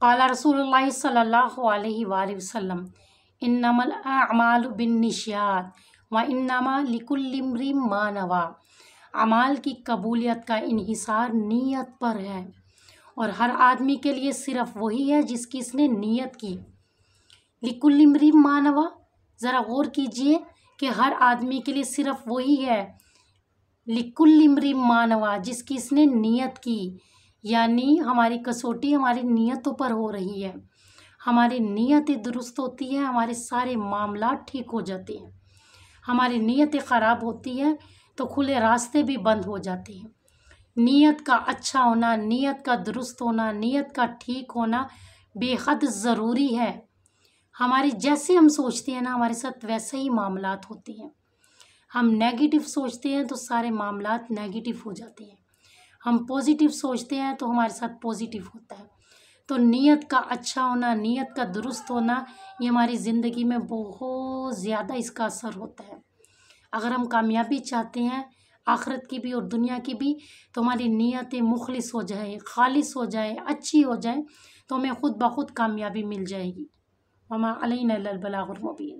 क़ाला रसूलुल्लाह सल्लल्लाहु अलैहि वसल्लम इन्नमल अअमालु बिन्निय्यात व इन्नमा लिकुल्लि इम्रिइन मा नवा। अमाल की कबूलियत का इन्हिसार नीयत पर है और हर आदमी के लिए सिर्फ वही है जिसकी इसने नीयत की। लिकुल्लि इम्रिइन मा नवा, ज़रा गौर कीजिए कि हर आदमी के लिए सिर्फ वही है लिकुल्लि इम्रिइन मा नवा, जिसकी इसने नीयत की। यानी हमारी कसौटी हमारी नीयतों पर हो रही है। हमारी नीयतें दुरुस्त होती हैं, हमारे सारे मामला ठीक हो जाते हैं। हमारी नीयतें ख़राब होती हैं तो खुले रास्ते भी बंद हो जाते हैं। नीयत का अच्छा होना, नीयत का दुरुस्त होना, नीयत का ठीक होना बेहद ज़रूरी है। हमारी जैसे हम सोचते हैं ना, हमारे साथ वैसे ही मामलात होते हैं। हम नेगेटिव सोचते हैं तो सारे मामलात नेगेटिव हो जाते हैं। हम पॉजिटिव सोचते हैं तो हमारे साथ पॉजिटिव होता है। तो नीयत का अच्छा होना, नीयत का दुरुस्त होना, ये हमारी ज़िंदगी में बहुत ज़्यादा इसका असर होता है। अगर हम कामयाबी चाहते हैं, आखिरत की भी और दुनिया की भी, तो हमारी नीयतें मुखलिस हो जाए, खालिस हो जाए, अच्छी हो जाए, तो हमें खुद ब खुद कामयाबी मिल जाएगी। वमा अलैना इल्लल बलागुल मुबीन।